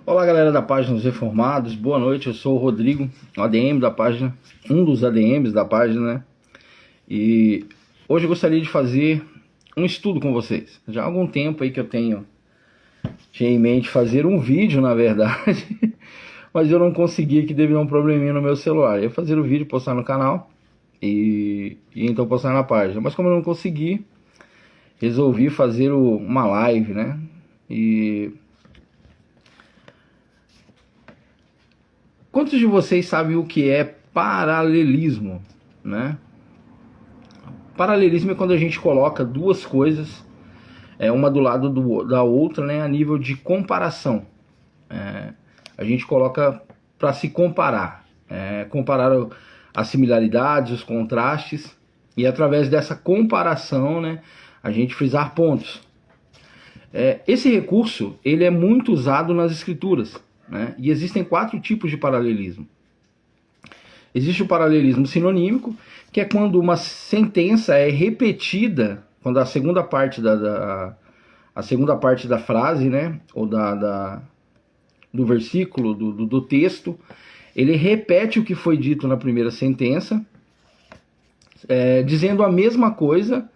Olá, galera da página dos Reformados, boa noite. Eu sou o Rodrigo, ADM da página, um dos ADMs da página, né? E hoje eu gostaria de fazer um estudo com vocês. Já há algum tempo aí que eu tinha em mente fazer um vídeo, na verdade, mas eu não consegui, que devido a um probleminha no meu celular. Eu ia fazer o vídeo, postar no canal e então postar na página. Mas como eu não consegui, resolvi fazer uma live, né? E quantos de vocês sabem o que é paralelismo, né? Paralelismo é quando a gente coloca duas coisas, uma do lado da outra, né, a nível de comparação. A gente coloca para se comparar, comparar as similaridades, os contrastes, e através dessa comparação, né, a gente frisar pontos. Esse recurso ele é muito usado nas escrituras, né? E existem 4 tipos de paralelismo. Existe o paralelismo sinonímico, que é quando uma sentença é repetida, quando a segunda parte da frase, né, ou do versículo, do texto, ele repete o que foi dito na primeira sentença, dizendo a mesma coisa,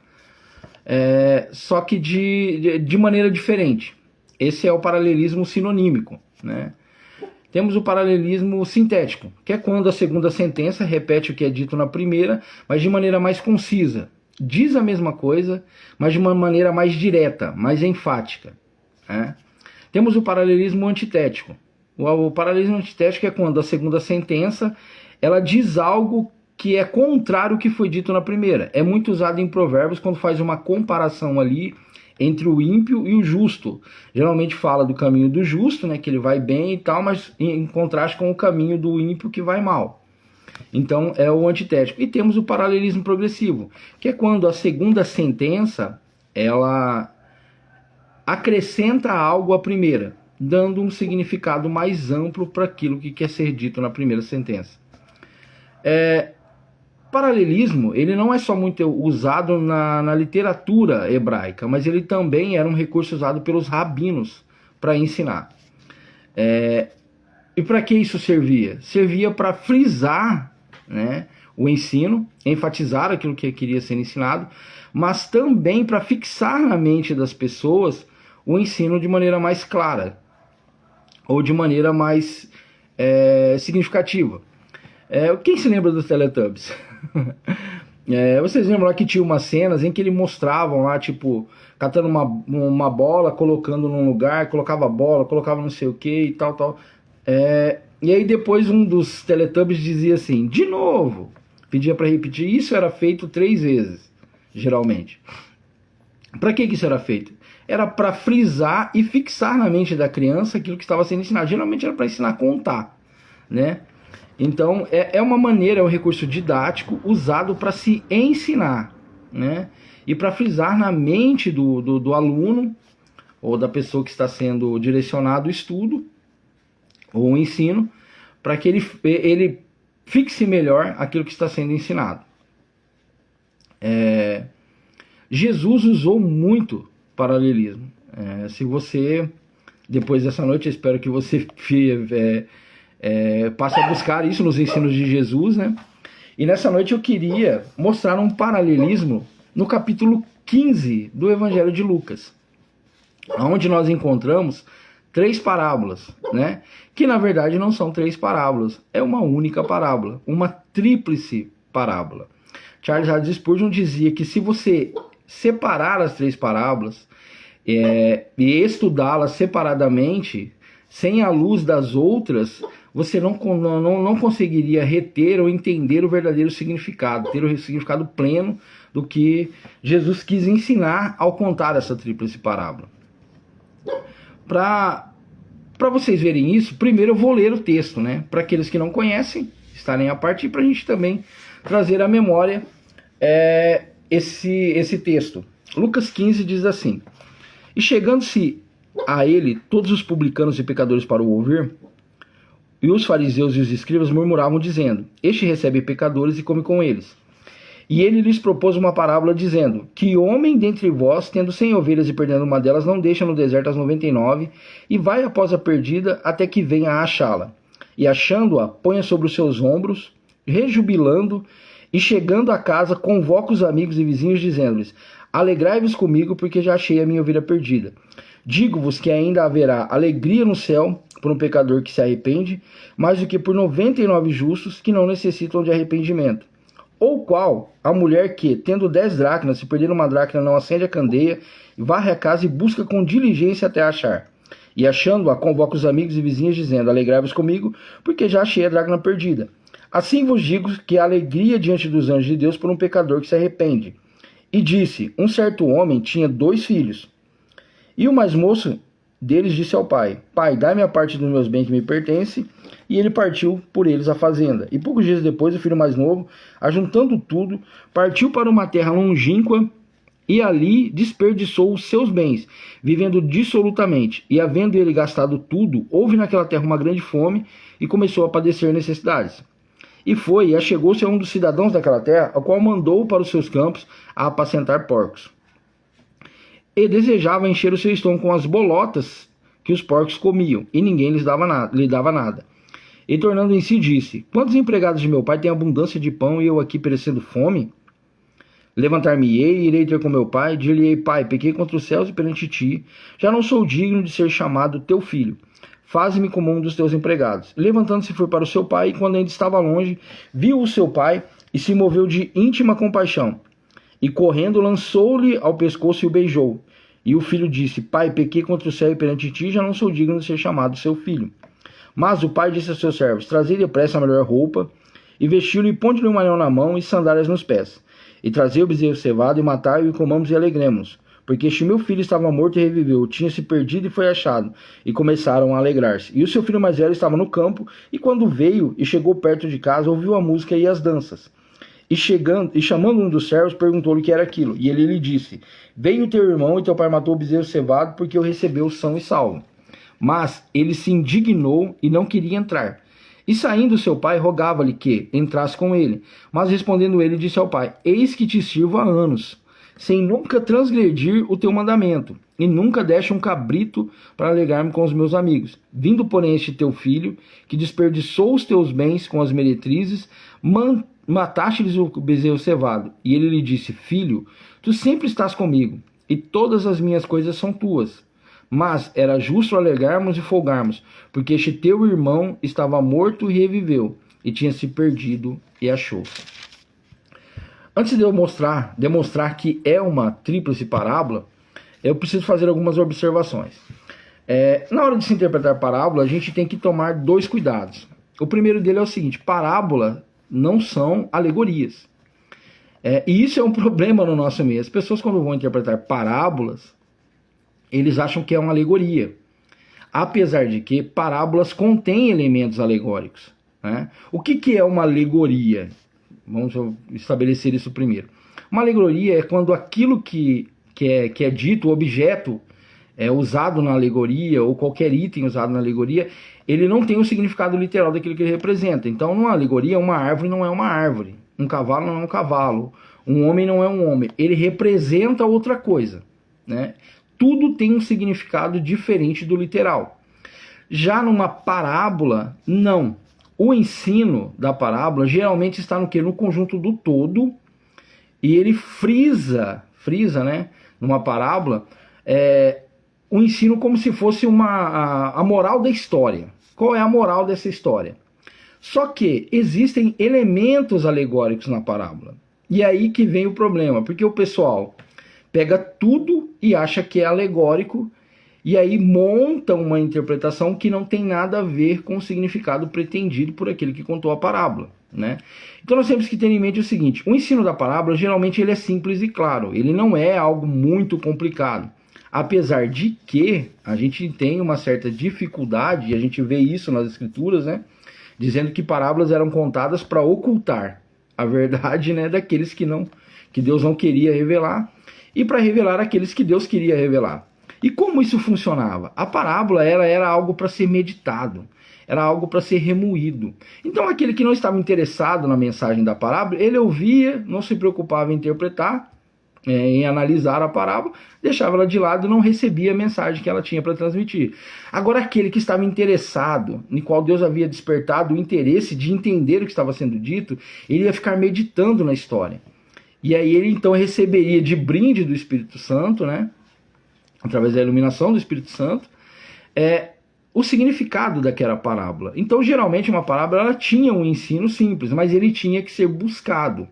só que de maneira diferente. Esse é o paralelismo sinonímico, né? Temos o paralelismo sintético, que é quando a segunda sentença repete o que é dito na primeira, mas de maneira mais concisa. Diz a mesma coisa, mas de uma maneira mais direta, mais enfática, né? Temos o paralelismo antitético. O paralelismo antitético é quando a segunda sentença ela diz algo que é contrário ao que foi dito na primeira. É muito usado em Provérbios quando faz uma comparação ali entre o ímpio e o justo. Geralmente fala do caminho do justo, né, que ele vai bem e tal, mas em contraste com o caminho do ímpio que vai mal. Então é o antitético. E temos o paralelismo progressivo, que é quando a segunda sentença ela acrescenta algo à primeira, dando um significado mais amplo para aquilo que quer ser dito na primeira sentença. Paralelismo, ele não é só muito usado na literatura hebraica, mas ele também era um recurso usado pelos rabinos para ensinar. E para que isso servia? Servia para frisar, né, o ensino, enfatizar aquilo que queria ser ensinado, mas também para fixar na mente das pessoas o ensino de maneira mais clara, ou de maneira mais significativa. Quem se lembra dos Teletubbies? Vocês lembram lá que tinha umas cenas em que eles mostravam lá, tipo, catando uma bola, colocando num lugar, colocava a bola, colocava não sei o que e tal. E aí depois um dos Teletubbies dizia assim, de novo, pedia para repetir. Isso era feito 3 vezes, geralmente. Para que isso era feito? Era para frisar e fixar na mente da criança aquilo que estava sendo ensinado. Geralmente era para ensinar a contar, né? Então, é uma maneira, é um recurso didático usado para se ensinar, né? E para frisar na mente do aluno, ou da pessoa que está sendo direcionado o estudo, ou o ensino, para que ele fixe melhor aquilo que está sendo ensinado. Jesus usou muito paralelismo. Se você, depois dessa noite, eu espero que você passe a buscar isso nos ensinos de Jesus, né? E nessa noite eu queria mostrar um paralelismo no capítulo 15 do Evangelho de Lucas, onde nós encontramos 3 parábolas, né? Que na verdade não são 3 parábolas, é uma única parábola, uma tríplice parábola. Charles Haddon Spurgeon dizia que se você separar as 3 parábolas e estudá-las separadamente, sem a luz das outras, você não conseguiria reter ou entender o verdadeiro significado, ter o significado pleno do que Jesus quis ensinar ao contar essa tríplice parábola. Para vocês verem isso, primeiro eu vou ler o texto, né? Para aqueles que não conhecem, estarem a partir, para a gente também trazer à memória esse texto. Lucas 15 diz assim: E chegando-se a ele, todos os publicanos e pecadores para o ouvir, e os fariseus e os escribas murmuravam, dizendo: Este recebe pecadores e come com eles. E ele lhes propôs uma parábola, dizendo: que homem dentre vós, tendo 100 ovelhas e perdendo uma delas, não deixa no deserto as 99, e vai após a perdida, até que venha a achá-la. E achando-a, põe-a sobre os seus ombros, rejubilando, e chegando a casa, convoca os amigos e vizinhos, dizendo-lhes: alegrai-vos comigo, porque já achei a minha ovelha perdida. Digo-vos que ainda haverá alegria no céu por um pecador que se arrepende, mais do que por 99 justos que não necessitam de arrependimento. Ou qual a mulher que, tendo 10 dracmas, se perder uma dracma, não acende a candeia, varre a casa e busca com diligência até achar. E achando-a, convoca os amigos e vizinhos, dizendo: alegrai-vos comigo, porque já achei a dracma perdida. Assim vos digo que há alegria diante dos anjos de Deus por um pecador que se arrepende. E disse: um certo homem tinha 2 filhos. E o mais moço deles disse ao pai: pai, dá-me a parte dos meus bens que me pertence. E ele partiu por eles a fazenda. E poucos dias depois, o filho mais novo, ajuntando tudo, partiu para uma terra longínqua e ali desperdiçou os seus bens, vivendo dissolutamente. E havendo ele gastado tudo, houve naquela terra uma grande fome e começou a padecer necessidades. E foi e achegou-se a um dos cidadãos daquela terra, ao qual mandou para os seus campos a apacentar porcos. E desejava encher o seu estômago com as bolotas que os porcos comiam, e ninguém lhe dava nada. E tornando em si, disse: quantos empregados de meu pai têm abundância de pão e eu aqui perecendo fome? Levantar-me-ei, irei ter com meu pai, dir-lhe-ei: pai, pequei contra os céus e perante ti, já não sou digno de ser chamado teu filho. Faze-me como um dos teus empregados. Levantando-se, foi para o seu pai, e quando ainda estava longe, viu o seu pai e se moveu de íntima compaixão. E correndo, lançou-lhe ao pescoço e o beijou. E o filho disse: pai, pequei contra o céu e perante ti, já não sou digno de ser chamado seu filho. Mas o pai disse a seus servos: trazei depressa a melhor roupa, e vestiu-lhe, e ponde-lhe um anel na mão e sandálias nos pés. E trazei o bezerro cevado, e matai-o, e comamos e alegremos. Porque este meu filho estava morto e reviveu, tinha se perdido e foi achado. E começaram a alegrar-se. E o seu filho mais velho estava no campo, e quando veio e chegou perto de casa, ouviu a música e as danças. E chamando um dos servos, perguntou-lhe o que era aquilo. E ele lhe disse: veio teu irmão, e teu pai matou o bezerro cevado, porque o recebeu são e salvo. Mas ele se indignou e não queria entrar. E saindo seu pai, rogava-lhe que entrasse com ele. Mas respondendo ele, disse ao pai: eis que te sirvo há anos, sem nunca transgredir o teu mandamento, e nunca deste um cabrito para alegar-me com os meus amigos. Vindo, porém, este teu filho, que desperdiçou os teus bens com as meretrizes, mataste-lhes o bezerro cevado. E ele lhe disse: filho, tu sempre estás comigo, e todas as minhas coisas são tuas. Mas era justo alegarmos e folgarmos, porque este teu irmão estava morto e reviveu, e tinha se perdido e achou. Antes de eu demonstrar que é uma tríplice parábola, eu preciso fazer algumas observações. Na hora de se interpretar parábola, a gente tem que tomar 2 cuidados. O primeiro dele é o seguinte: parábola não são alegorias. E isso é um problema no nosso meio. As pessoas, quando vão interpretar parábolas, eles acham que é uma alegoria. Apesar de que parábolas contêm elementos alegóricos, né? O que é uma alegoria? Vamos estabelecer isso primeiro. Uma alegoria é quando aquilo que é dito, o objeto usado na alegoria, ou qualquer item usado na alegoria, ele não tem o significado literal daquilo que ele representa. Então, numa alegoria, uma árvore não é uma árvore, um cavalo não é um cavalo, um homem não é um homem. Ele representa outra coisa, né? Tudo tem um significado diferente do literal. Já numa parábola, não. O ensino da parábola geralmente está no quê? No conjunto do todo, e ele frisa, né, numa parábola, o ensino como se fosse a moral da história. Qual é a moral dessa história? Só que existem elementos alegóricos na parábola. E aí que vem o problema, porque o pessoal pega tudo e acha que é alegórico, e aí monta uma interpretação que não tem nada a ver com o significado pretendido por aquele que contou a parábola, né? Então nós temos que ter em mente o seguinte: o ensino da parábola geralmente ele é simples e claro, ele não é algo muito complicado, apesar de que a gente tem uma certa dificuldade, e a gente vê isso nas escrituras, né, dizendo que parábolas eram contadas para ocultar a verdade, né, daqueles que Deus não queria revelar, e para revelar aqueles que Deus queria revelar. E como isso funcionava? A parábola era algo para ser meditado, era algo para ser remoído. Então aquele que não estava interessado na mensagem da parábola, ele ouvia, não se preocupava em interpretar, em analisar a parábola, deixava ela de lado e não recebia a mensagem que ela tinha para transmitir. Agora aquele que estava interessado, em qual Deus havia despertado o interesse de entender o que estava sendo dito, ele ia ficar meditando na história. E aí ele então receberia de brinde do Espírito Santo, né, através da iluminação do Espírito Santo, o significado daquela parábola. Então geralmente uma parábola ela tinha um ensino simples, mas ele tinha que ser buscado.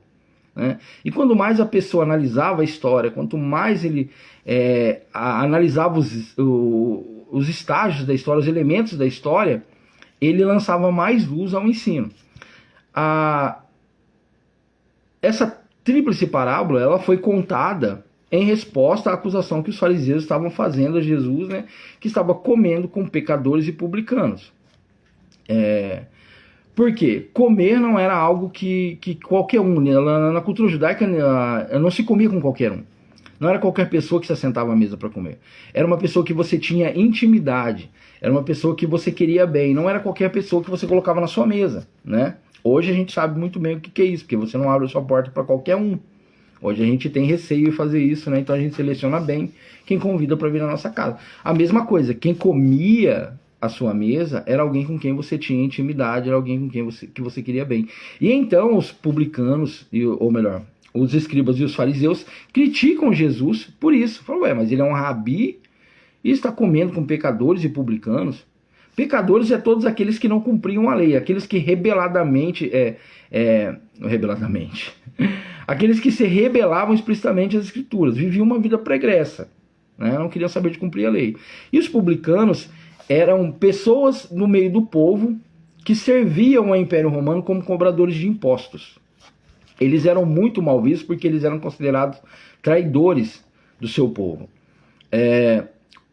E quanto mais a pessoa analisava a história, quanto mais ele analisava os estágios da história, os elementos da história, ele lançava mais luz ao ensino. Essa tríplice parábola ela foi contada em resposta à acusação que os fariseus estavam fazendo a Jesus, né, que estava comendo com pecadores e publicanos. Por quê? Comer não era algo que qualquer um, né? Na cultura judaica não se comia com qualquer um. Não era qualquer pessoa que se assentava à mesa para comer. Era uma pessoa que você tinha intimidade. Era uma pessoa que você queria bem. Não era qualquer pessoa que você colocava na sua mesa, né? Hoje a gente sabe muito bem o que é isso, porque você não abre a sua porta para qualquer um. Hoje a gente tem receio de fazer isso, né? Então a gente seleciona bem quem convida para vir na nossa casa. A mesma coisa, quem comia a sua mesa era alguém com quem você tinha intimidade, era alguém com quem você queria bem. E então os publicanos, ou melhor, os escribas e os fariseus criticam Jesus por isso. Falam, mas ele é um rabi e está comendo com pecadores e publicanos. Pecadores é todos aqueles que não cumpriam a lei, aqueles que rebeladamente, aqueles que se rebelavam explicitamente às escrituras, viviam uma vida pregressa, né? Não queriam saber de cumprir a lei. E os publicanos eram pessoas no meio do povo que serviam ao Império Romano como cobradores de impostos. Eles eram muito mal vistos porque eles eram considerados traidores do seu povo.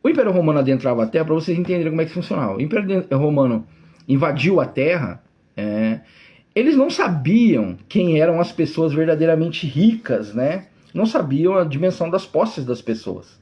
O Império Romano adentrava a Terra, para vocês entenderem como é que funcionava. O Império Romano invadiu a Terra, eles não sabiam quem eram as pessoas verdadeiramente ricas, né? Não sabiam a dimensão das posses das pessoas.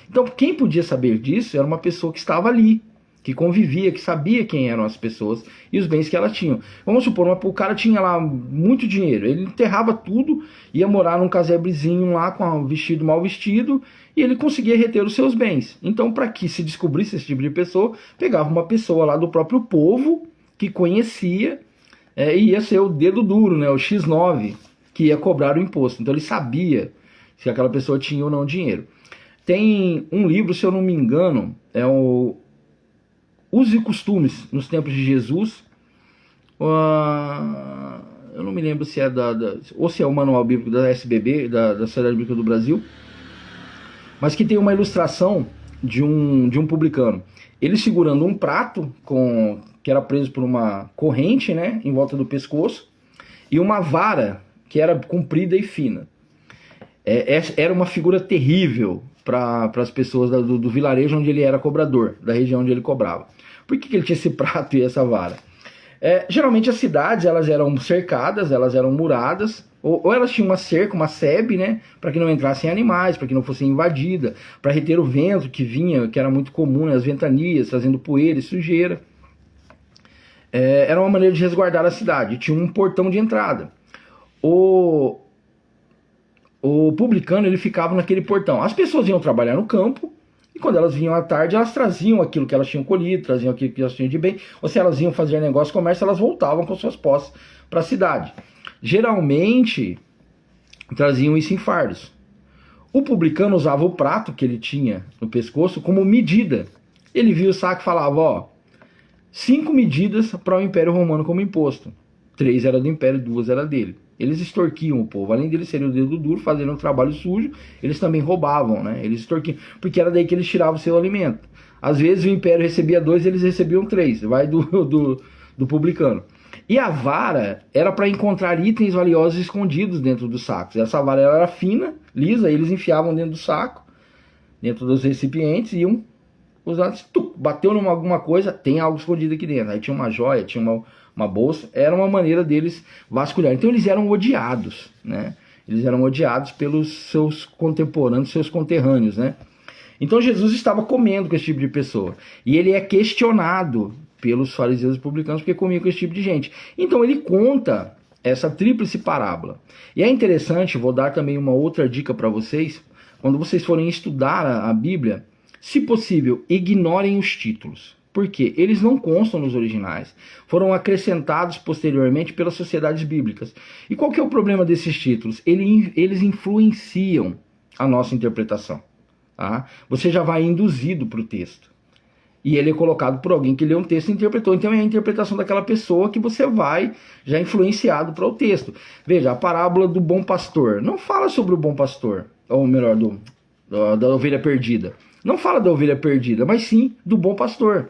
Então quem podia saber disso era uma pessoa que estava ali, que convivia, que sabia quem eram as pessoas e os bens que elas tinham. Vamos supor, o cara tinha lá muito dinheiro, ele enterrava tudo, ia morar num casebrezinho lá com um vestido mal vestido, e ele conseguia reter os seus bens. Então, para que se descobrisse esse tipo de pessoa, pegava uma pessoa lá do próprio povo, que conhecia, e ia ser o dedo duro, né, o X9, que ia cobrar o imposto. Então ele sabia se aquela pessoa tinha ou não dinheiro. Tem um livro, se eu não me engano, é o Usos e Costumes nos Tempos de Jesus. Eu não me lembro se é ou se é o Manual Bíblico da SBB, da Sociedade Bíblica do Brasil, mas que tem uma ilustração de um publicano. Ele segurando um prato que era preso por uma corrente, né, em volta do pescoço, e uma vara que era comprida e fina. Era uma figura terrível para as pessoas do vilarejo onde ele era cobrador, da região onde ele cobrava. Por que ele tinha esse prato e essa vara? Geralmente as cidades elas eram cercadas, elas eram muradas, ou elas tinham uma cerca, uma sebe, né, para que não entrassem animais, para que não fossem invadidas, para reter o vento que vinha, que era muito comum, né, as ventanias, trazendo poeira e sujeira. Era uma maneira de resguardar a cidade. Tinha um portão de entrada. O publicano ele ficava naquele portão. As pessoas iam trabalhar no campo, e quando elas vinham à tarde, elas traziam aquilo que elas tinham colhido, traziam aquilo que elas tinham de bem, ou se elas iam fazer negócio, comércio, elas voltavam com suas posses para a cidade. Geralmente, traziam isso em fardos. O publicano usava o prato que ele tinha no pescoço como medida. Ele via o saco e falava, 5 medidas para o Império Romano como imposto. 3 era do Império, 2 era dele. Eles extorquiam o povo. Além deles serem o dedo duro, fazendo um trabalho sujo, eles também roubavam, né? Eles extorquiam, porque era daí que eles tiravam o seu alimento. Às vezes o Império recebia 2, eles recebiam 3. Vai do publicano. E a vara era para encontrar itens valiosos escondidos dentro dos sacos. Essa vara era fina, lisa, eles enfiavam dentro do saco, dentro dos recipientes, e iam usar, bateu numa alguma coisa, tem algo escondido aqui dentro. Aí tinha uma joia, tinha uma bolsa, era uma maneira deles vasculhar. Então eles eram odiados, né? Eles eram odiados pelos seus contemporâneos, seus conterrâneos, né? Então Jesus estava comendo com esse tipo de pessoa. E ele é questionado pelos fariseus e publicanos porque comia com esse tipo de gente. Então ele conta essa tríplice parábola. E é interessante, vou dar também uma outra dica para vocês. Quando vocês forem estudar a Bíblia, se possível, ignorem os títulos. Por quê? Eles não constam nos originais. Foram acrescentados posteriormente pelas sociedades bíblicas. E qual que é o problema desses títulos? Eles influenciam a nossa interpretação. Tá? Você já vai induzido para o texto. E ele é colocado por alguém que lê um texto e interpretou. Então é a interpretação daquela pessoa que você vai já influenciado para o texto. Veja, a parábola do bom pastor. Não fala sobre o bom pastor. Ou melhor, da ovelha perdida. Não fala da ovelha perdida, mas sim do bom pastor.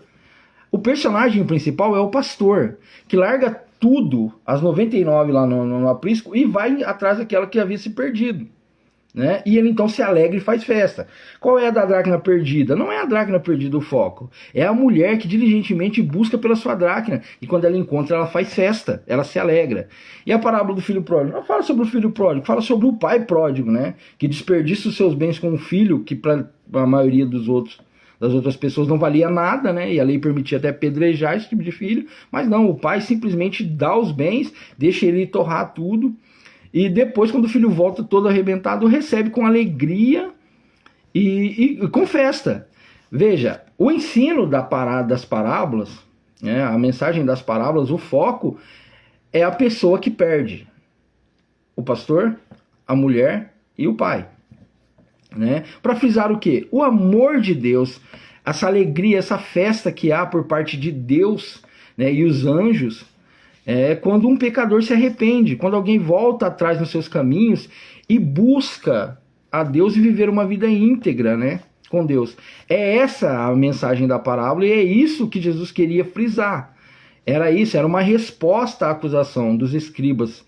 O personagem principal é o pastor, que larga tudo, as 99 lá no aprisco, e vai atrás daquela que havia se perdido. Né? E ele então se alegra e faz festa. Qual é a da dracma perdida? Não é a dracma perdida o foco. É a mulher que diligentemente busca pela sua dracma. E quando ela encontra, ela faz festa. Ela se alegra. E a parábola do filho pródigo? Não fala sobre o filho pródigo, fala sobre o pai pródigo, né? Que desperdiça os seus bens com o filho, que para a maioria das outras pessoas não valia nada, né? E a lei permitia até apedrejar esse tipo de filho. Mas não, o pai simplesmente dá os bens, deixa ele torrar tudo. E depois, quando o filho volta todo arrebentado, recebe com alegria e com festa. Veja, o ensino das parábolas, né, a mensagem das parábolas, o foco é a pessoa que perde. O pastor, a mulher e o pai. Né? Para frisar o quê? O amor de Deus, essa alegria, essa festa que há por parte de Deus, né, e os anjos, é quando um pecador se arrepende, quando alguém volta atrás nos seus caminhos e busca a Deus e viver uma vida íntegra, né, com Deus. É essa a mensagem da parábola e é isso que Jesus queria frisar. Era isso, era uma resposta à acusação dos escribas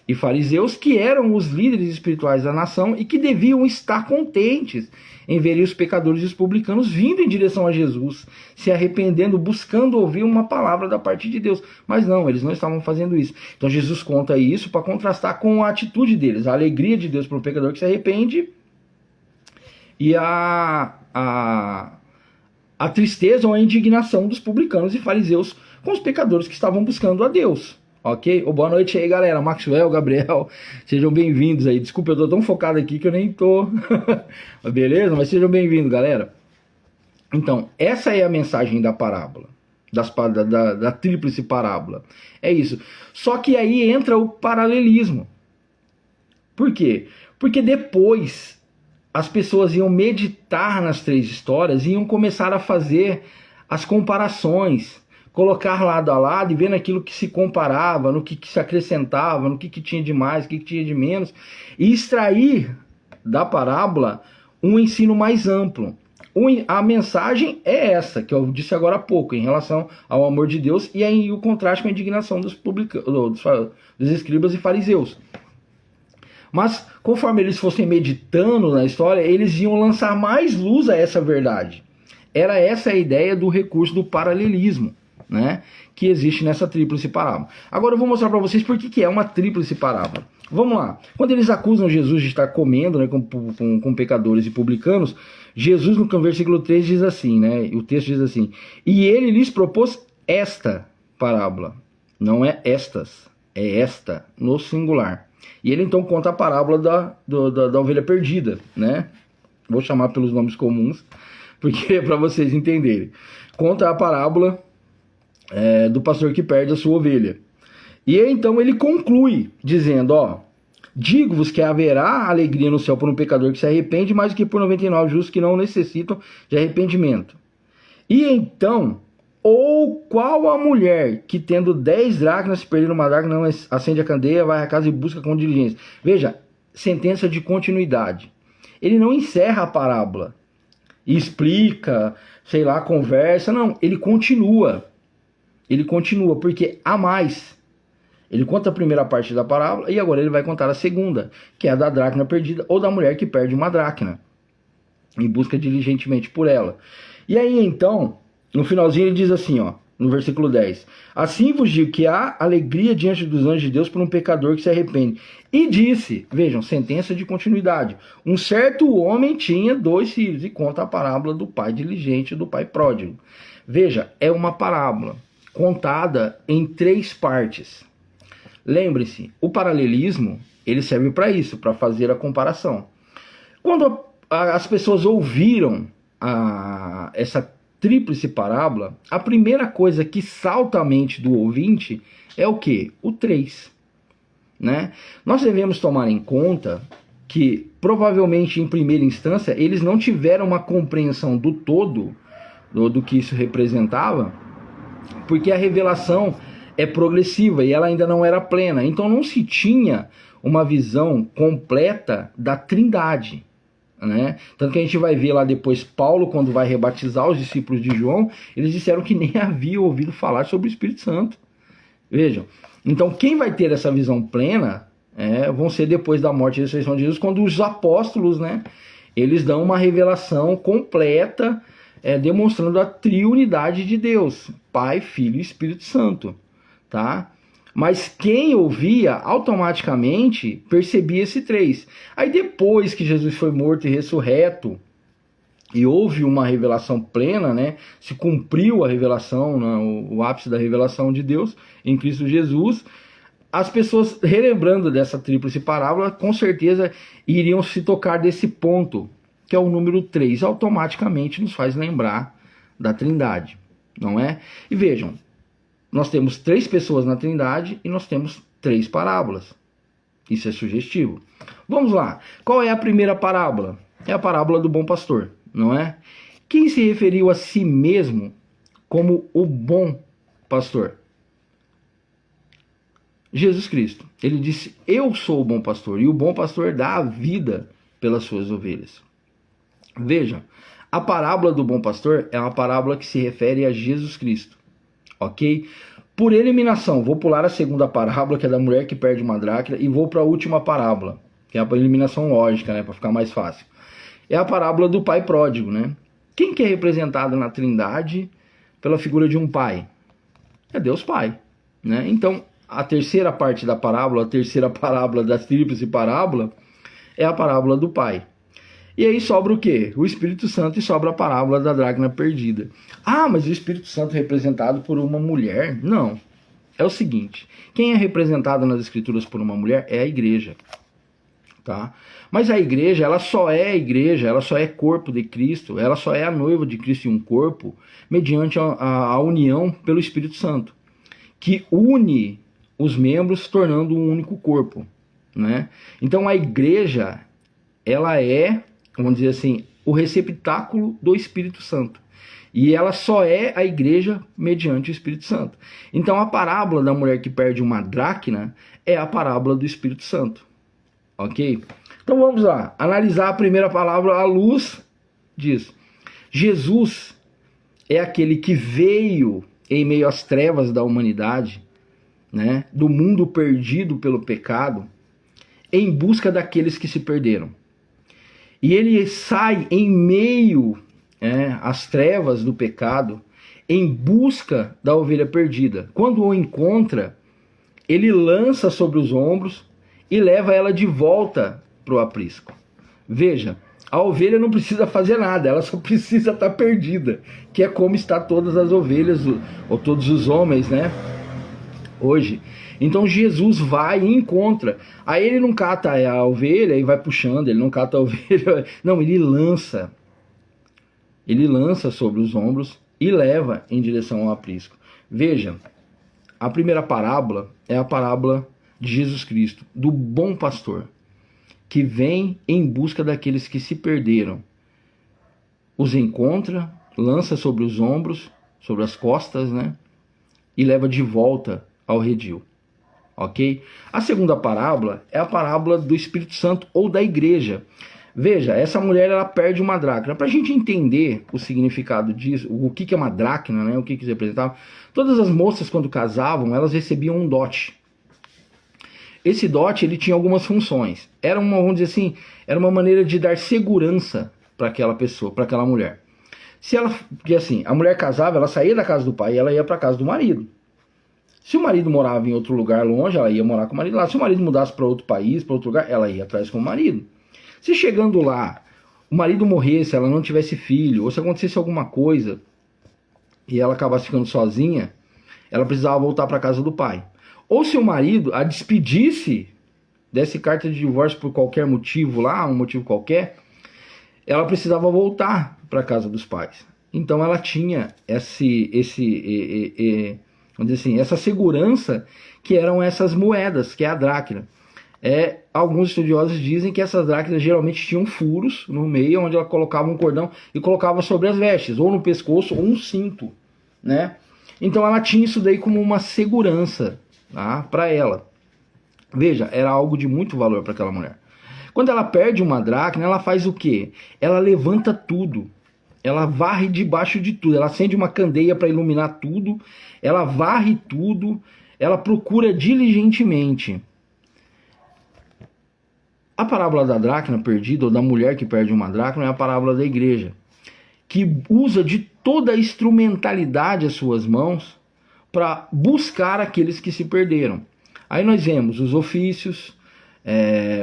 e fariseus, que eram os líderes espirituais da nação e que deviam estar contentes em verem os pecadores e os publicanos vindo em direção a Jesus, se arrependendo, buscando ouvir uma palavra da parte de Deus. Mas não, eles não estavam fazendo isso. Então Jesus conta isso para contrastar com a atitude deles, a alegria de Deus para um pecador que se arrepende e a tristeza ou a indignação dos publicanos e fariseus com os pecadores que estavam buscando a Deus. Ok? Boa noite aí, galera. Maxwell, Gabriel, sejam bem-vindos aí. Desculpa, eu tô tão focado aqui que eu nem tô. Beleza? Mas sejam bem-vindos, galera. Então, essa é a mensagem da parábola, da tríplice parábola. É isso. Só que aí entra o paralelismo. Por quê? Porque depois as pessoas iam meditar nas três histórias e iam começar a fazer as comparações, colocar lado a lado e vendo aquilo que se comparava, no que se acrescentava, no que tinha de mais, o que tinha de menos, e extrair da parábola um ensino mais amplo. A mensagem é essa, que eu disse agora há pouco, em relação ao amor de Deus e aí o contraste com a indignação dos escribas e fariseus. Mas, conforme eles fossem meditando na história, eles iam lançar mais luz a essa verdade. Era essa a ideia do recurso do paralelismo, né, que existe nessa tríplice parábola. Agora eu vou mostrar para vocês por que é uma tríplice parábola. Vamos lá. Quando eles acusam Jesus de estar comendo, né, com pecadores e publicanos, Jesus no versículo 3 diz assim, né, o texto diz assim: e ele lhes propôs esta parábola. Não é estas, é esta, no singular. E ele então conta a parábola da ovelha perdida, né? Vou chamar pelos nomes comuns, porque é para vocês entenderem. Conta a parábola do pastor que perde a sua ovelha. E então ele conclui dizendo, digo-vos que haverá alegria no céu por um pecador que se arrepende, mais do que por 99 justos que não necessitam de arrependimento. E então, ou qual a mulher que tendo 10 dracmas, se perder uma dracma, não acende a candeia, vai à casa e busca com diligência. Veja, sentença de continuidade. Ele não encerra a parábola e explica, sei lá, conversa, não, ele continua. Ele continua, porque há mais. Ele conta a primeira parte da parábola e agora ele vai contar a segunda, que é a da dracma perdida ou da mulher que perde uma dracma e busca diligentemente por ela. E aí então, no finalzinho ele diz assim, no versículo 10. Assim vos digo que há alegria diante dos anjos de Deus por um pecador que se arrepende. E disse, vejam, sentença de continuidade, um certo homem tinha 2 filhos, e conta a parábola do pai diligente e do pai pródigo. Veja, é uma parábola contada em 3 partes. Lembre-se, o paralelismo, ele serve para isso, para fazer a comparação. Quando as pessoas ouviram essa tríplice parábola, a primeira coisa que salta à mente do ouvinte é o quê? O 3. Né? Nós devemos tomar em conta que, provavelmente, em primeira instância, eles não tiveram uma compreensão do todo do que isso representava, porque a revelação é progressiva e ela ainda não era plena. Então não se tinha uma visão completa da Trindade. Né? Tanto que a gente vai ver lá depois Paulo, quando vai rebatizar os discípulos de João, eles disseram que nem havia ouvido falar sobre o Espírito Santo. Vejam, então quem vai ter essa visão plena vão ser depois da morte e ressurreição de Jesus, quando os apóstolos, né, eles dão uma revelação completa, demonstrando a triunidade de Deus, Pai, Filho e Espírito Santo, tá? Mas quem ouvia, automaticamente percebia esse 3. Aí depois que Jesus foi morto e ressurreto, e houve uma revelação plena, né? Se cumpriu a revelação, né? o ápice da revelação de Deus em Cristo Jesus, as pessoas, relembrando dessa tríplice parábola, com certeza iriam se tocar desse ponto, que é o número 3, automaticamente nos faz lembrar da Trindade, não é? E vejam, nós temos 3 pessoas na Trindade e nós temos 3 parábolas. Isso é sugestivo. Vamos lá. Qual é a primeira parábola? É a parábola do bom pastor, não é? Quem se referiu a si mesmo como o bom pastor? Jesus Cristo. Ele disse, eu sou o bom pastor, e o bom pastor dá a vida pelas suas ovelhas. Vejam, a parábola do bom pastor é uma parábola que se refere a Jesus Cristo. Ok? Por eliminação, vou pular a segunda parábola, que é da mulher que perde uma dracma, e vou para a última parábola, que é a eliminação lógica, né, para ficar mais fácil. É a parábola do pai pródigo, né? Quem que é representado na Trindade pela figura de um pai? É Deus Pai, né? Então, a terceira parte da parábola, a terceira parábola da tríplice parábola, é a parábola do pai. E aí sobra o quê? O Espírito Santo, e sobra a parábola da dracma perdida. Ah, mas o Espírito Santo é representado por uma mulher? Não. É o seguinte, quem é representado nas Escrituras por uma mulher é a igreja. Tá? Mas a igreja, ela só é corpo de Cristo, ela só é a noiva de Cristo em um corpo, mediante a união pelo Espírito Santo, que une os membros, tornando um único corpo. Né? Então a igreja, ela é, vamos dizer assim, o receptáculo do Espírito Santo. E ela só é a igreja mediante o Espírito Santo. Então a parábola da mulher que perde uma dracma é a parábola do Espírito Santo. Ok? Então vamos lá, analisar a primeira palavra à luz disso. Jesus é aquele que veio em meio às trevas da humanidade, né, do mundo perdido pelo pecado, em busca daqueles que se perderam. E ele sai em meio às trevas do pecado, em busca da ovelha perdida. Quando o encontra, ele lança sobre os ombros e leva ela de volta para o aprisco. Veja, a ovelha não precisa fazer nada, ela só precisa estar perdida, que é como está todas as ovelhas, ou todos os homens, né, hoje. Então Jesus vai e encontra. Aí ele não cata a ovelha e vai puxando, ele não cata a ovelha, não, ele lança sobre os ombros e leva em direção ao aprisco. Veja, a primeira parábola é a parábola de Jesus Cristo, do bom pastor, que vem em busca daqueles que se perderam, os encontra, lança sobre os ombros, sobre as costas, né, e leva de volta ao redil. Ok? A segunda parábola é a parábola do Espírito Santo ou da igreja. Veja, essa mulher, ela perde uma dracma. Para a gente entender o significado disso, o que é uma dracma, né, o que isso representava, todas as moças, quando casavam, elas recebiam um dote. Esse dote, ele tinha algumas funções. Era uma, vamos dizer assim, era uma maneira de dar segurança para aquela pessoa, para aquela mulher. Se ela, porque assim, a mulher casava, ela saía da casa do pai e ela ia para casa do marido. Se o marido morava em outro lugar longe, ela ia morar com o marido lá. Se o marido mudasse para outro país, para outro lugar, ela ia atrás com o marido. Se chegando lá, o marido morresse, ela não tivesse filho, ou se acontecesse alguma coisa e ela acabasse ficando sozinha, ela precisava voltar para casa do pai. Ou se o marido a despedisse, desse carta de divórcio por qualquer motivo lá, um motivo qualquer, ela precisava voltar para casa dos pais. Então ela tinha vamos dizer assim, essa segurança que eram essas moedas, que é a dracma. Alguns estudiosos dizem que essas dracmas geralmente tinham furos no meio, onde ela colocava um cordão e colocava sobre as vestes, ou no pescoço, ou um cinto, né? Então ela tinha isso daí como uma segurança, tá, para ela. Veja, era algo de muito valor para aquela mulher. Quando ela perde uma dracma, ela faz o quê? Ela levanta tudo. Ela varre debaixo de tudo. Ela acende uma candeia para iluminar tudo. Ela varre tudo. Ela procura diligentemente. A parábola da dracma perdida, ou da mulher que perde uma dracma, é a parábola da igreja, que usa de toda a instrumentalidade às suas mãos para buscar aqueles que se perderam. Aí nós vemos os ofícios,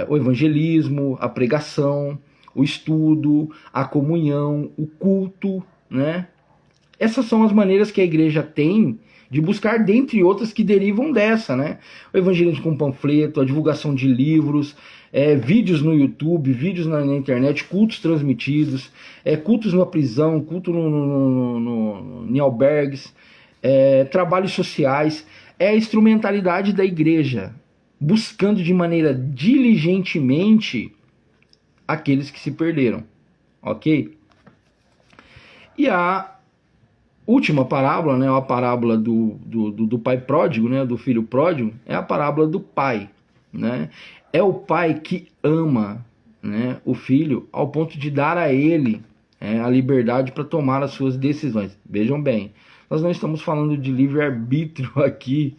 o evangelismo, a pregação, o estudo, a comunhão, o culto, né? Essas são as maneiras que a igreja tem de buscar, dentre outras que derivam dessa, né? O evangelismo com panfleto, a divulgação de livros, vídeos no YouTube, vídeos na internet, cultos transmitidos, cultos na prisão, culto em albergues, trabalhos sociais. É a instrumentalidade da igreja, buscando de maneira diligentemente aqueles que se perderam, ok? E a última parábola, né, a parábola do pai pródigo, né, do filho pródigo, é a parábola do pai, né? É o pai que ama, né, o filho ao ponto de dar a ele a liberdade para tomar as suas decisões. Vejam bem, nós não estamos falando de livre-arbítrio aqui,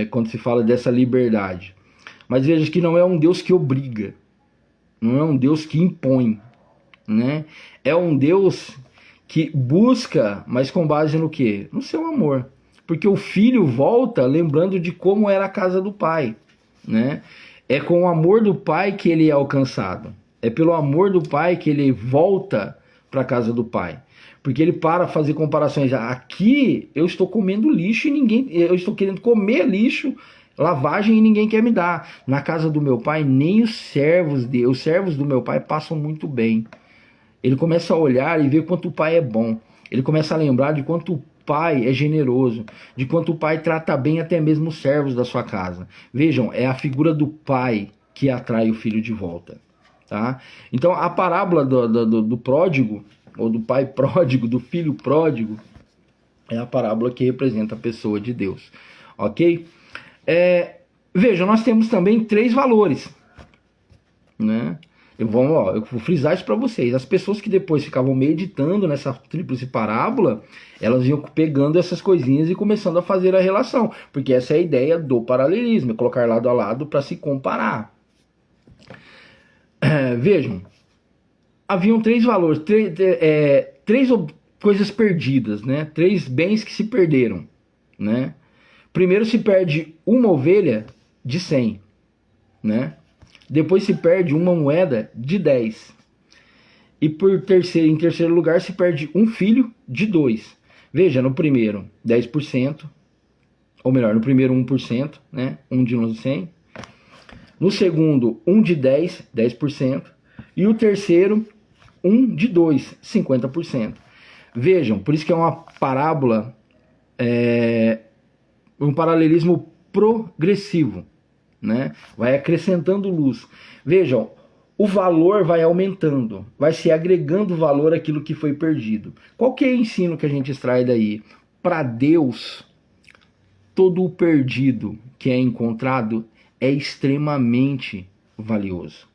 quando se fala dessa liberdade. Mas veja que não é um Deus que obriga, não é um Deus que impõe, né? É um Deus que busca, mas com base no quê? No seu amor. Porque o filho volta lembrando de como era a casa do pai, né? É com o amor do pai que ele é alcançado. É pelo amor do pai que ele volta para a casa do pai. Porque ele para fazer comparações. Aqui eu estou comendo lixo e eu estou querendo comer lixo, lavagem, e ninguém quer me dar. Na casa do meu pai, nem os servos do meu pai passam muito bem. Ele começa a olhar e ver quanto o pai é bom. Ele começa a lembrar de quanto o pai é generoso, de quanto o pai trata bem até mesmo os servos da sua casa. Vejam, é a figura do pai que atrai o filho de volta, tá? Então a parábola do pródigo, ou do pai pródigo, do filho pródigo, é a parábola que representa a pessoa de Deus, ok? Vejam, nós temos também 3 valores, né? Eu vou frisar isso para vocês. As pessoas que depois ficavam meditando nessa tríplice parábola, elas iam pegando essas coisinhas e começando a fazer a relação. Porque essa é a ideia do paralelismo, é colocar lado a lado para se comparar. Vejam, haviam 3 valores, 3 coisas perdidas, né? 3 bens que se perderam, né? Primeiro se perde uma ovelha de 100, né? Depois se perde uma moeda de 10. E em terceiro lugar se perde um filho de 2. Veja, no primeiro 10%, ou melhor, no primeiro 1%, né? 1 de 100. No segundo 1 de 10, 10%. E o terceiro 1 de 2, 50%. Vejam, por isso que é uma parábola, um paralelismo progressivo, né? Vai acrescentando luz. Vejam, o valor vai aumentando, vai se agregando valor àquilo que foi perdido. Qual que é o ensino que a gente extrai daí? Para Deus, todo o perdido que é encontrado é extremamente valioso.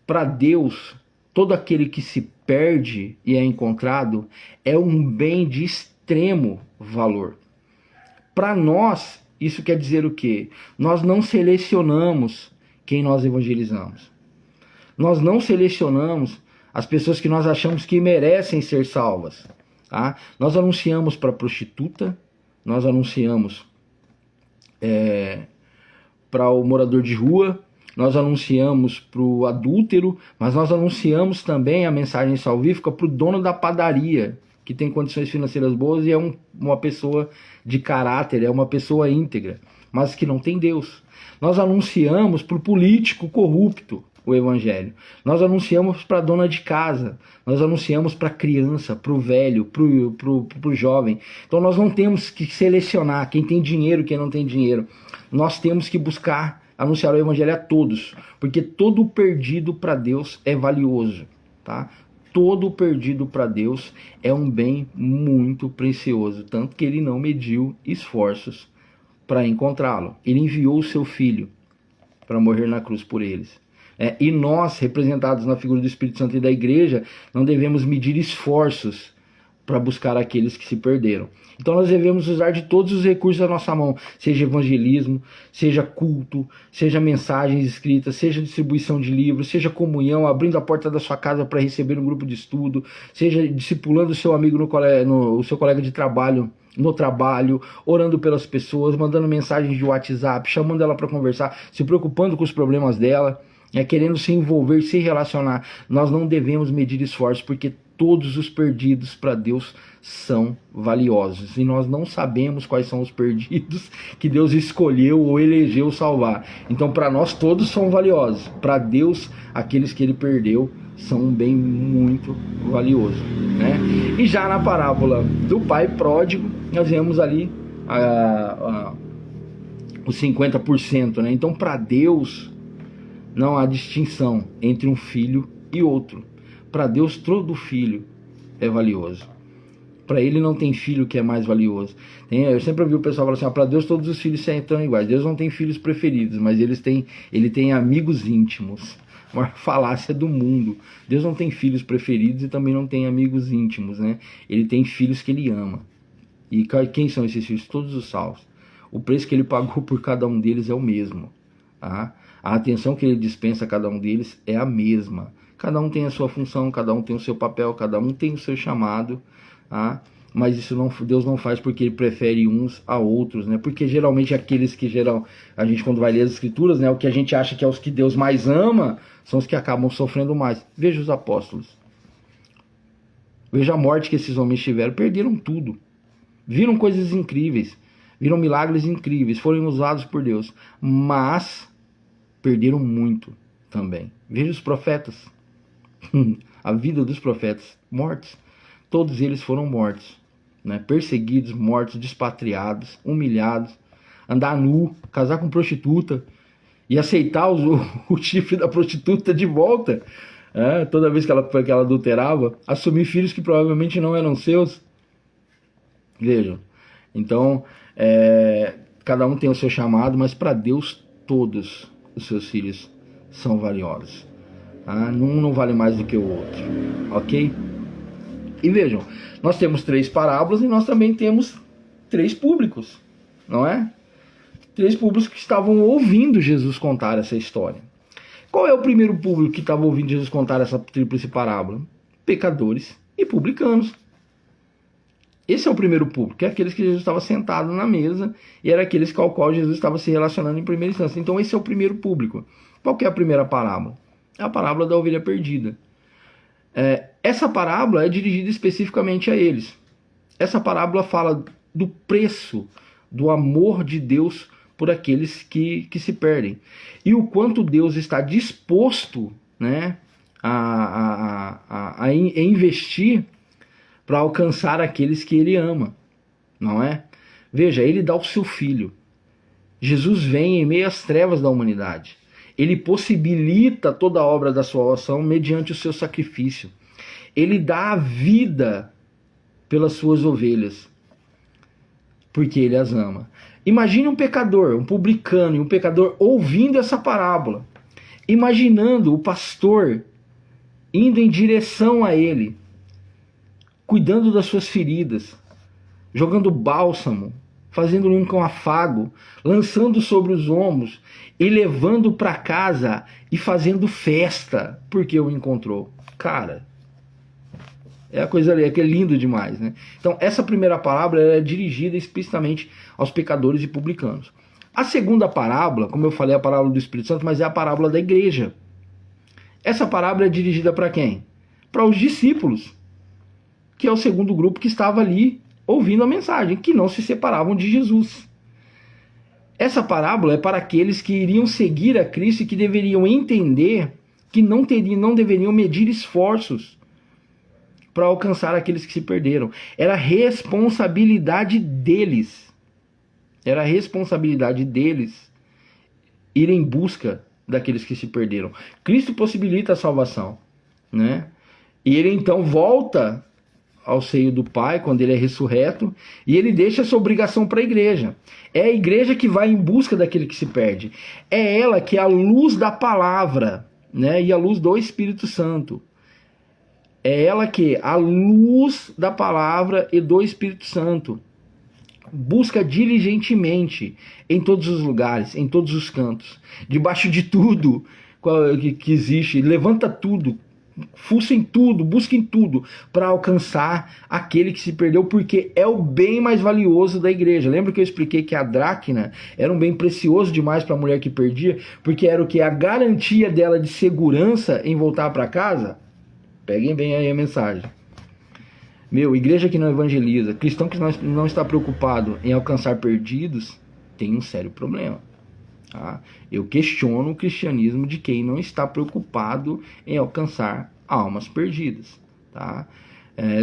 Para Deus, todo aquele que se perde e é encontrado é um bem de extremo valor. Para nós, isso quer dizer o quê? Nós não selecionamos quem nós evangelizamos. Nós não selecionamos as pessoas que nós achamos que merecem ser salvas. Tá? Nós anunciamos para a prostituta, nós anunciamos para o morador de rua, nós anunciamos para o adúltero, mas nós anunciamos também a mensagem salvífica para o dono da padaria, que tem condições financeiras boas e é uma pessoa de caráter, é uma pessoa íntegra, mas que não tem Deus. Nós anunciamos para o político corrupto o evangelho. Nós anunciamos para a dona de casa, nós anunciamos para a criança, para o velho, para o jovem. Então nós não temos que selecionar quem tem dinheiro, quem não tem dinheiro. Nós temos que buscar anunciar o evangelho a todos, porque todo perdido para Deus é valioso, tá? Todo perdido para Deus é um bem muito precioso, tanto que ele não mediu esforços para encontrá-lo. Ele enviou o seu filho para morrer na cruz por eles. E nós, representados na figura do Espírito Santo e da igreja, não devemos medir esforços para buscar aqueles que se perderam. Então nós devemos usar de todos os recursos à nossa mão, seja evangelismo, seja culto, seja mensagens escritas, seja distribuição de livros, seja comunhão, abrindo a porta da sua casa para receber um grupo de estudo, seja discipulando o seu amigo, o seu colega de trabalho, no trabalho, orando pelas pessoas, mandando mensagens de WhatsApp, chamando ela para conversar, se preocupando com os problemas dela, querendo se envolver, se relacionar. Nós não devemos medir esforços, porque todos os perdidos para Deus são valiosos. E nós não sabemos quais são os perdidos que Deus escolheu ou elegeu salvar. Então, para nós, todos são valiosos. Para Deus, aqueles que ele perdeu são um bem muito valioso, né? E já na parábola do pai pródigo, nós vemos ali os 50%, né? Então, para Deus, não há distinção entre um filho e outro. Para Deus, todo filho é valioso. Para ele não tem filho que é mais valioso. Eu sempre ouvi o pessoal falar assim, para Deus todos os filhos são iguais. Deus não tem filhos preferidos, mas ele tem amigos íntimos. Uma falácia do mundo. Deus não tem filhos preferidos e também não tem amigos íntimos, né? Ele tem filhos que ele ama. E quem são esses filhos? Todos os salvos. O preço que ele pagou por cada um deles é o mesmo. Tá? A atenção que ele dispensa a cada um deles é a mesma. Cada um tem a sua função, cada um tem o seu papel, cada um tem o seu chamado, tá? Mas isso Deus não faz porque ele prefere uns a outros, né? Porque geralmente aqueles que a gente quando vai ler as escrituras, né, o que a gente acha que é os que Deus mais ama, são os que acabam sofrendo mais. Veja os apóstolos. Veja a morte que esses homens tiveram, perderam tudo. Viram coisas incríveis, viram milagres incríveis, foram usados por Deus, mas perderam muito também. Veja os profetas. A vida dos profetas, mortos. Todos eles foram mortos, né? Perseguidos, mortos, despatriados, humilhados, andar nu, casar com prostituta e aceitar o chifre da prostituta de volta, toda vez que ela adulterava, assumir filhos que provavelmente não eram seus. Vejam, então cada um tem o seu chamado, mas para Deus todos os seus filhos são valiosos. Um não vale mais do que o outro, ok? E vejam, nós temos 3 parábolas e nós também temos 3 públicos, não é? 3 públicos que estavam ouvindo Jesus contar essa história. Qual é o primeiro público que estava ouvindo Jesus contar essa tríplice parábola? Pecadores e publicanos. Esse é o primeiro público, que é aqueles que Jesus estava sentado na mesa e era aqueles com o qual Jesus estava se relacionando em primeira instância. Então esse é o primeiro público. Qual que é a primeira parábola? É a parábola da ovelha perdida. Essa parábola é dirigida especificamente a eles. Essa parábola fala do preço, do amor de Deus por aqueles que se perdem. E o quanto Deus está disposto, né, a investir para alcançar aqueles que ele ama, não é? Veja, ele dá o seu filho. Jesus vem em meio às trevas da humanidade. Ele possibilita toda a obra da sua ação mediante o seu sacrifício. Ele dá a vida pelas suas ovelhas, porque ele as ama. Imagine um pecador, um publicano e um pecador ouvindo essa parábola, imaginando o pastor indo em direção a ele, cuidando das suas feridas, jogando bálsamo, fazendo-lhe um com afago, lançando sobre os ombros e levando para casa e fazendo festa, porque o encontrou. Cara, é a coisa ali, é que é lindo demais, né? Então, essa primeira parábola é dirigida explicitamente aos pecadores e publicanos. A segunda parábola, como eu falei, é a parábola do Espírito Santo, mas é a parábola da igreja. Essa parábola é dirigida para quem? Para os discípulos, que é o segundo grupo que estava ali ouvindo a mensagem, que não se separavam de Jesus. Essa parábola é para aqueles que iriam seguir a Cristo e que deveriam entender que não deveriam medir esforços para alcançar aqueles que se perderam. Era responsabilidade deles. Era responsabilidade deles ir em busca daqueles que se perderam. Cristo possibilita a salvação, né? E ele então volta ao seio do Pai quando ele é ressurreto, e ele deixa essa obrigação para a igreja. É a igreja que vai em busca daquele que se perde. É ela que é a luz da palavra, né? E a luz do Espírito Santo. É ela que, a luz da palavra e do Espírito Santo, busca diligentemente em todos os lugares, em todos os cantos, debaixo de tudo que existe, levanta tudo, fuça em tudo, busca em tudo, para alcançar aquele que se perdeu, porque é o bem mais valioso da igreja. Lembra que eu expliquei que a dracna era um bem precioso demais para a mulher que perdia, porque era o que? A garantia dela de segurança em voltar para casa? Peguem bem aí a mensagem. Igreja que não evangeliza, cristão que não está preocupado em alcançar perdidos, tem um sério problema. Tá? Eu questiono o cristianismo de quem não está preocupado em alcançar almas perdidas. Tá?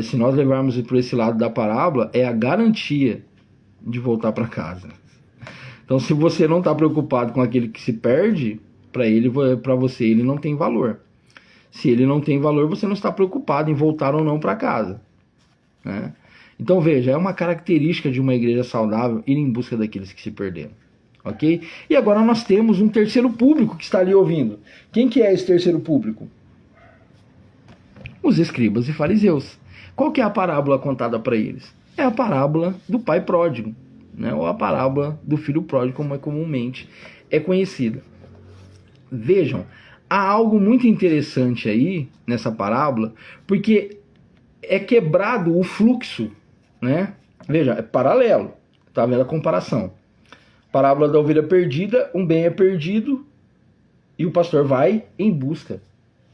Se nós levarmos por esse lado da parábola, é a garantia de voltar para casa. Então, se você não está preocupado com aquele que se perde, para você ele não tem valor. Se ele não tem valor, você não está preocupado em voltar ou não para casa. Né? Então veja, é uma característica de uma igreja saudável ir em busca daqueles que se perderam. Ok? E agora nós temos um terceiro público que está ali ouvindo. Quem que é esse terceiro público? Os escribas e fariseus. Qual que é a parábola contada para eles? É a parábola do pai pródigo, né? Ou a parábola do filho pródigo, como comumente é conhecida. Vejam, há algo muito interessante aí nessa parábola, porque é quebrado o fluxo, né? Veja, é paralelo, tá vendo a comparação? Parábola da ovelha perdida, um bem é perdido e o pastor vai em busca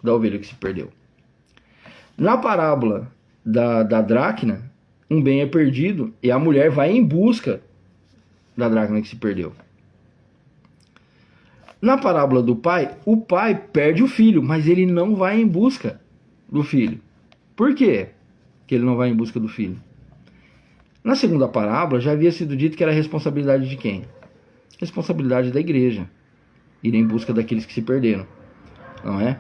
da ovelha que se perdeu. Na parábola da dracna, um bem é perdido e a mulher vai em busca da dracna que se perdeu. Na parábola do pai, o pai perde o filho, mas ele não vai em busca do filho. Por quê que ele não vai em busca do filho? Na segunda parábola já havia sido dito que era responsabilidade de quem? Responsabilidade da igreja. Ir em busca daqueles que se perderam. Não é?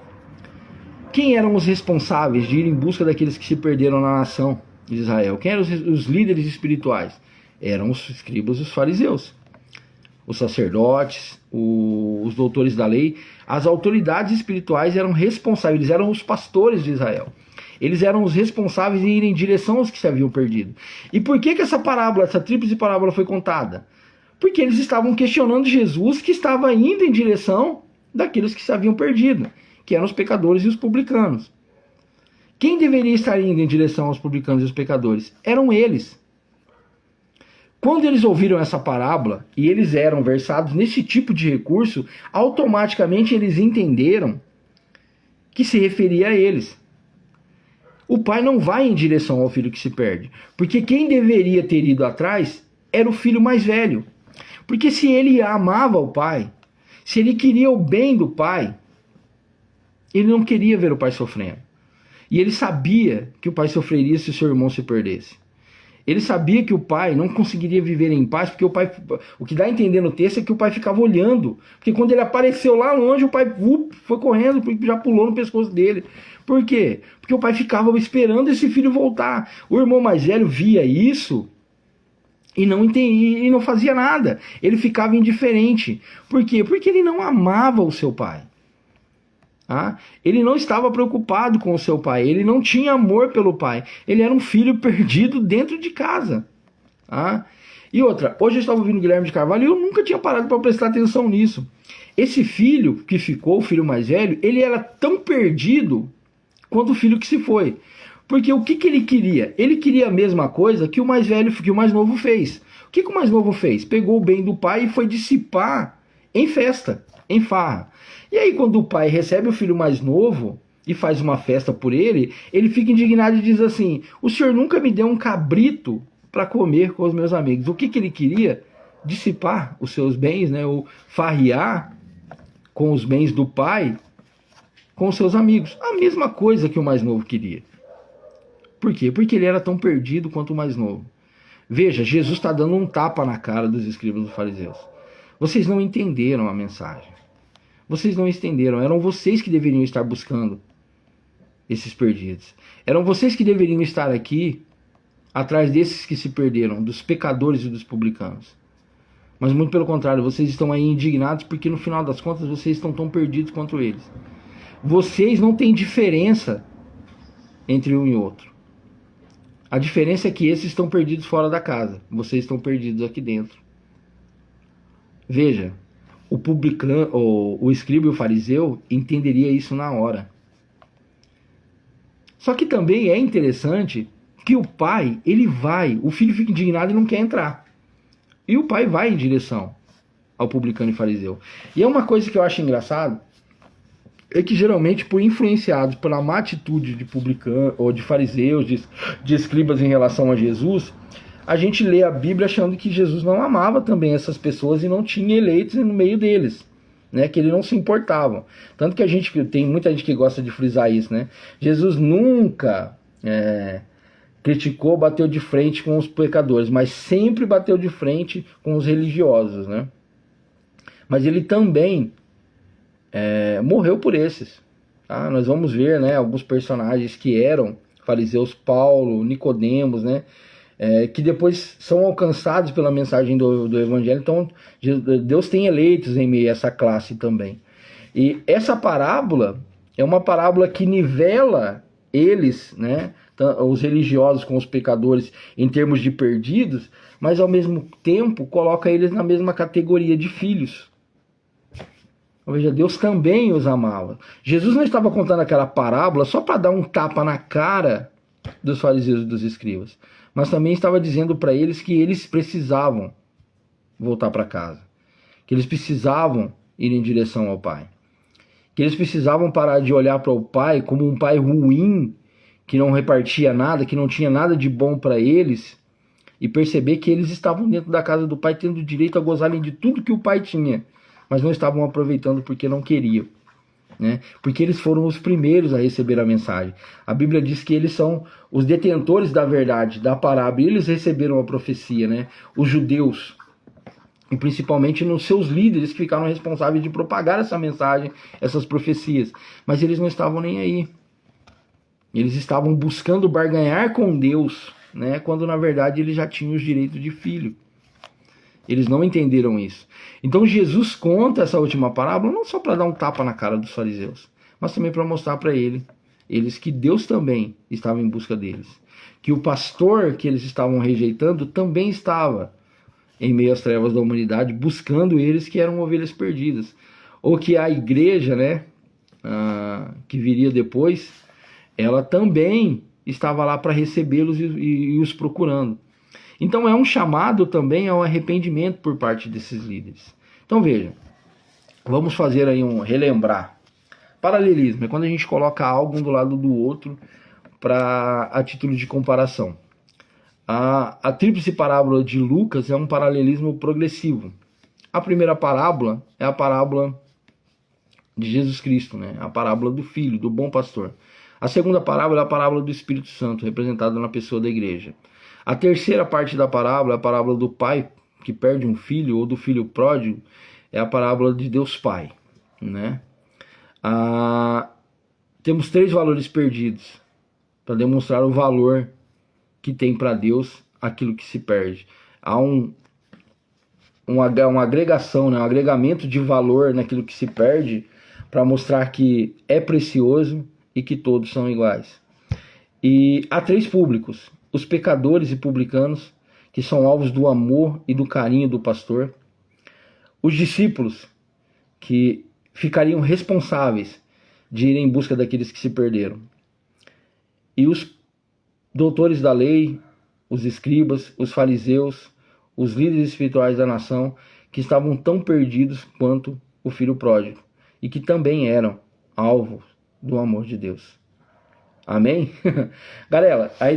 Quem eram os responsáveis de ir em busca daqueles que se perderam na nação de Israel? Quem eram os líderes espirituais? Eram os escribas e os fariseus. Os sacerdotes, os doutores da lei, as autoridades espirituais eram responsáveis, eles eram os pastores de Israel. Eles eram os responsáveis em ir em direção aos que se haviam perdido. E por que essa parábola, essa tríplice parábola foi contada? Porque eles estavam questionando Jesus, que estava indo em direção daqueles que se haviam perdido, que eram os pecadores e os publicanos. Quem deveria estar indo em direção aos publicanos e os pecadores? Eram eles. Quando eles ouviram essa parábola e eles eram versados nesse tipo de recurso, automaticamente eles entenderam que se referia a eles. O pai não vai em direção ao filho que se perde, porque quem deveria ter ido atrás era o filho mais velho. Porque se ele amava o pai, se ele queria o bem do pai, ele não queria ver o pai sofrendo. E ele sabia que o pai sofreria se o seu irmão se perdesse. Ele sabia que o pai não conseguiria viver em paz, porque o que dá a entender no texto é que o pai ficava olhando. Porque quando ele apareceu lá longe, o pai foi correndo, já pulou no pescoço dele. Por quê? Porque o pai ficava esperando esse filho voltar. O irmão mais velho via isso e não entendia, e não fazia nada. Ele ficava indiferente. Por quê? Porque ele não amava o seu pai. Ele não estava preocupado com o seu pai, ele não tinha amor pelo pai, ele era um filho perdido dentro de casa. E outra, hoje eu estava ouvindo o Guilherme de Carvalho e eu nunca tinha parado para prestar atenção nisso. Esse filho que ficou, o filho mais velho, ele era tão perdido quanto o filho que se foi. Porque o que ele queria? Ele queria a mesma coisa que o mais velho, que o mais novo fez. O que o mais novo fez? Pegou o bem do pai e foi dissipar em festa, em farra. E aí quando o pai recebe o filho mais novo e faz uma festa por ele, ele fica indignado e diz assim: o senhor nunca me deu um cabrito para comer com os meus amigos. O que ele queria? Dissipar os seus bens, né? Ou farrear com os bens do pai com os seus amigos. A mesma coisa que o mais novo queria. Por quê? Porque ele era tão perdido quanto o mais novo. Veja, Jesus está dando um tapa na cara dos escribas e dos fariseus. Vocês não entenderam a mensagem. Vocês não entenderam. Eram vocês que deveriam estar buscando esses perdidos. Eram vocês que deveriam estar aqui atrás desses que se perderam, dos pecadores e dos publicanos. Mas muito pelo contrário, vocês estão aí indignados porque no final das contas vocês estão tão perdidos quanto eles. Vocês não têm diferença entre um e outro. A diferença é que esses estão perdidos fora da casa. Vocês estão perdidos aqui dentro. Veja, o publicano, o escriba e o fariseu entenderia isso na hora. Só que também é interessante que o pai, o filho fica indignado e não quer entrar. E o pai vai em direção ao publicano e fariseu. E é uma coisa que eu acho engraçado, é que geralmente, por influenciados pela má atitude de publicanos ou de fariseus, de escribas em relação a Jesus, a gente lê a Bíblia achando que Jesus não amava também essas pessoas e não tinha eleitos no meio deles, né? Que ele não se importava. Tanto que tem muita gente que gosta de frisar isso, né? Jesus nunca criticou, bateu de frente com os pecadores, mas sempre bateu de frente com os religiosos, né? Mas ele também morreu por esses. Tá? Nós vamos ver, né, alguns personagens que eram fariseus, Paulo, Nicodemos, né, que depois são alcançados pela mensagem do Evangelho. Então Deus tem eleitos em meio a essa classe também. E essa parábola é uma parábola que nivela eles, né, os religiosos com os pecadores em termos de perdidos, mas ao mesmo tempo coloca eles na mesma categoria de filhos. Veja, Deus também os amava. Jesus não estava contando aquela parábola só para dar um tapa na cara dos fariseus e dos escribas, mas também estava dizendo para eles que eles precisavam voltar para casa, que eles precisavam ir em direção ao Pai, que eles precisavam parar de olhar para o Pai como um Pai ruim, que não repartia nada, que não tinha nada de bom para eles, e perceber que eles estavam dentro da casa do Pai, tendo direito a gozarem de tudo que o Pai tinha, mas não estavam aproveitando porque não queriam, né? Porque eles foram os primeiros a receber a mensagem. A Bíblia diz que eles são os detentores da verdade, da parábola, e eles receberam a profecia, né? Os judeus, e principalmente nos seus líderes que ficaram responsáveis de propagar essa mensagem, essas profecias, mas eles não estavam nem aí. Eles estavam buscando barganhar com Deus, né? Quando na verdade eles já tinham os direitos de filho. Eles não entenderam isso. Então Jesus conta essa última parábola não só para dar um tapa na cara dos fariseus, mas também para mostrar para eles que Deus também estava em busca deles. Que o pastor que eles estavam rejeitando também estava em meio às trevas da humanidade, buscando eles que eram ovelhas perdidas. Ou que a igreja, né, que viria depois, ela também estava lá para recebê-los e os procurando. Então é um chamado também ao arrependimento por parte desses líderes. Então veja, vamos fazer aí relembrar. Paralelismo é quando a gente coloca algo um do lado do outro a título de comparação. A tríplice parábola de Lucas é um paralelismo progressivo. A primeira parábola é a parábola de Jesus Cristo, né? A parábola do Filho, do bom pastor. A segunda parábola é a parábola do Espírito Santo, representada na pessoa da igreja. A terceira parte da parábola é a parábola do pai que perde um filho, ou do filho pródigo, é a parábola de Deus Pai, né? Temos 3 valores perdidos para demonstrar o valor que tem para Deus aquilo que se perde. Há uma agregação, né? Um agregamento de valor naquilo que se perde para mostrar que é precioso e que todos são iguais. E há 3 públicos: os pecadores e publicanos, que são alvos do amor e do carinho do pastor; os discípulos, que ficariam responsáveis de ir em busca daqueles que se perderam; E os doutores da lei, os escribas, os fariseus, os líderes espirituais da nação, que estavam tão perdidos quanto o filho pródigo, e que também eram alvos do amor de Deus. Amém? Galera, a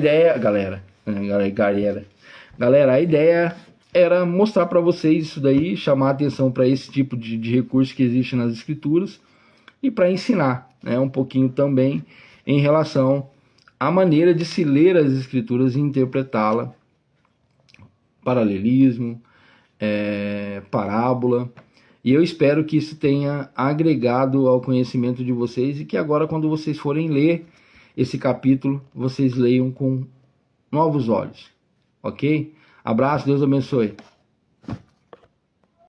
ideia era mostrar para vocês isso daí, chamar a atenção para esse tipo de recurso que existe nas escrituras e para ensinar, né, um pouquinho também em relação à maneira de se ler as escrituras e interpretá-la, paralelismo, parábola. E eu espero que isso tenha agregado ao conhecimento de vocês e que agora, quando vocês forem ler esse capítulo, vocês leiam com novos olhos. Ok? Abraço, Deus abençoe.